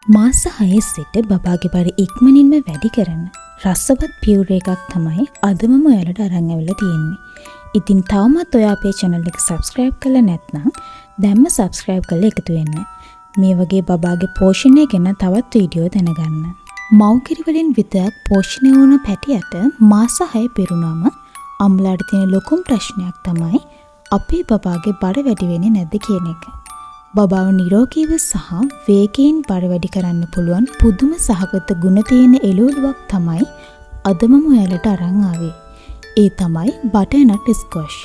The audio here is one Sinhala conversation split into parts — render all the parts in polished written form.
මාස 6 සිට බබාගේ බර ඉක්මනින්ම වැඩි කරන රසවත් පියුරේ එකක් තමයි අදම ඔයාලට අරන් ඇවිල්ලා තියෙන්නේ. ඉතින් තවමත් ඔයා අපේ channel එක subscribe කරලා නැත්නම් දැන්ම subscribe කරලා එකතු වෙන්න. මේ වගේ බබාගේ පෝෂණය ගැන තවත් වීඩියෝ දැනගන්න. මව්කිරි වලින් විතරක් පෝෂණය වුණ පැටියට මාස 6 පිරුණාම අම්ලාට තියෙන ලොකුම ප්‍රශ්නයක් තමයි අපේ බබාගේ බර වැඩි වෙන්නේ නැද්ද කියන එක. බබාව නිරෝගීව සහ වේගයෙන් බර වැඩි කරන්න පුළුවන් පුදුම සහගත ගුණ තියෙන එළවලුවක් තමයි අදම ඔයාලට අරන් ආවේ. ඒ තමයි බටර්නට් ස්ක්වොෂ්.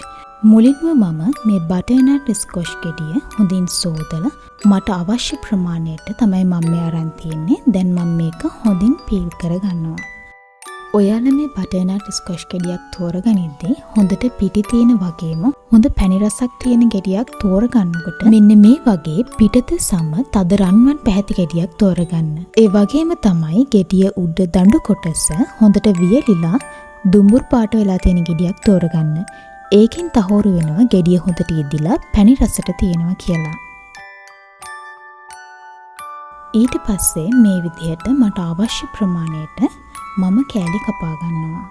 මුලින්ම මම මේ බටර්නට් ස්ක්වොෂ් ගෙඩිය හොඳින් සෝදලා මට අවශ්‍ය ප්‍රමාණයට තමයි මම මේ අරන් තියන්නේ. දැන් මම මේක හොඳින් පීල් කරගන්නවා. ඔයාලා මේ බටර්නට් ස්ක්වොෂ් ගෙඩියක් තෝරගනිද්දී හොඳට පිටි තියෙන වගේම හොඳ පැණි රසක් තියෙන ගෙඩියක් තෝරගන්නකොට මෙන්න මේ වගේ පිටත සම තද රන්වන් පැහැති ගෙඩියක් තෝරගන්න. ඒ වගේම තමයි ගෙඩිය උඩ දඬු කොටස හොඳට වියලිලා දුඹුරු පාට වෙලා තියෙන ගෙඩියක් තෝරගන්න. ඒකෙන් තහවුරු වෙනවා ගෙඩිය හොඳට ඉදිලා පැණි රසට තියෙනවා කියලා. ඊට පස්සේ මේ විදිහට මට අවශ්‍ය ප්‍රමාණයට මම කෑලි කපා ගන්නවා.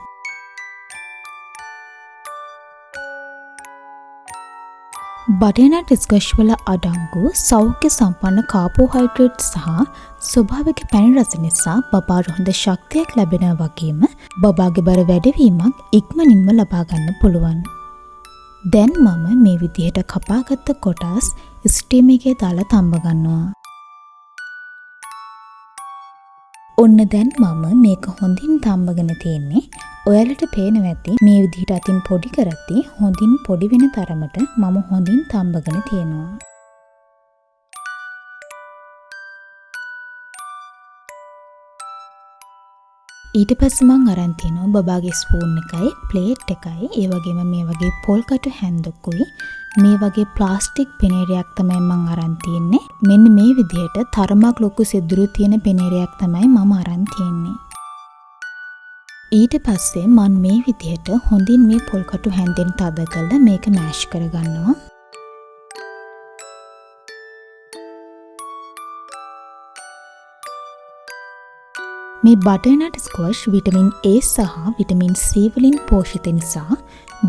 බටර්නට් ස්ක්වොෂ් වල අඩංගු සෞඛ්‍ය සම්පන්න කාබෝහයිඩ්‍රේට් සහ ස්වභාවික පැණි රස නිසා බබාට හොඳ ශක්තියක් ලැබෙනවා වගේම බබාගේ බර වැඩිවීමක් ඉක්මනින්ම ලබා ගන්න පුළුවන්. දැන් මම මේ විදිහට කපාගත්ත කොටස් ස්ටීම් එකේ දාලා තම්බ ගන්නවා. ඔන්න දැන් මම මේක හොඳින් තම්බගෙන තියෙන්නේ. ඔයාලට පේනවා ඇති මේ විදිහට අතින් පොඩි කරද්දී හොඳින් පොඩි වෙන තරමට මම හොඳින් තම්බගෙන තියෙනවා. ඊට පස්සේ මම අරන් තිනවා බබාගේ ස්පූන් එකයි ප්ලේට් එකයි ඒ වගේම මේ වගේ පොල් කටු හැන්දකුයි මේ වගේ ප්ලාස්ටික් පෙනේරයක් තමයි මම අරන් තියන්නේ. මෙන්න මේ විදිහට තරමක් ලොකු සිදුරු තියෙන පෙනේරයක් තමයි මම අරන් තියන්නේ. ඊට පස්සේ මම මේ විදිහට හොඳින් මේ පොල් කටු හැන්දෙන් තද කරලා මේක මෑෂ් කරගන්නවා. මේ බටර්නට් ස්ක්වොෂ් විටමින් A සහ විටමින් C වලින් පෝෂිත නිසා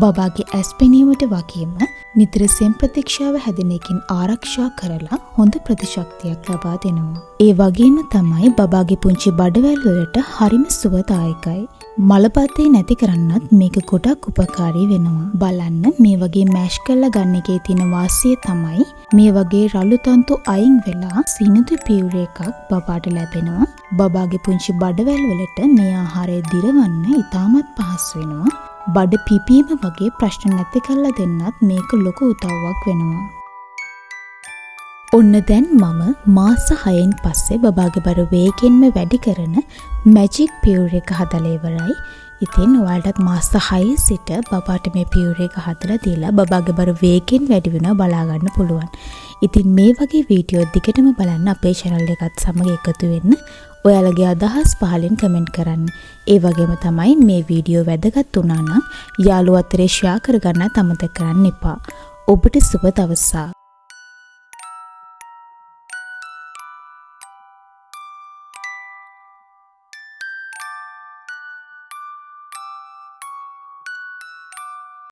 බබාගේ ඇස් පෙනීමට වගේම නිතර සෙම් ප්‍රතික්ෂාව හැදෙන එකෙන් ආරක්ෂා කරලා හොඳ ප්‍රතිශක්තියක් ලබා දෙනවා. ඒ වගේම තමයි බබාගේ පුංචි බඩවැල් වලට හරිම සුවදායකයි. මලබද්ධය නැති කරන්නත් මේක ගොඩක් උපකාරී වෙනවා. බලන්න මේ වගේ මෑෂ් කරලා ගන්න එකේ තියෙන වාසිය තමයි මේ වගේ රළු තන්තු අයින් වෙලා සිනිඳු පියුරේ එකක් බබාට ලැබෙනවා. බබාගේ පුංචි බඩවැල් වලට මේ ආහාරය දිරවන්න ඉතාමත් පහසු වෙනවා. බඩ පිපීම වගේ ප්‍රශ්න නැති කරලා දෙන්නත් මේක ලොකු උදව්වක් වෙනවා. ඔන්න දැන් මම මාස 6න් පස්සේ බබාගේ බර වේගෙන්ම වැඩි කරන මැජික් පියුරේ එක හදලා ඉවරයි. ඉතින් ඔයාලටත් මාස 6 සිට බබාට මේ පියුරේ එක හදලා දීලා බබාගේ බර වේගෙන් වැඩි වෙනවා බලා ගන්න පුළුවන්. ඉතින් මේ වගේ වීඩියෝ දිගටම බලන්න අපේ channel එකත් සමග එකතු වෙන්න. ඔයාලගේ අදහස් පහලින් කමෙන්ට් කරන්න. ඒ වගේම තමයි මේ වීඩියෝ වැදගත් වුණා නම් යාළුවෝ අතරේ ෂෙයා කරගන්නත් අමතක කරන්න එපා. ඔබට සුබ දවසක්.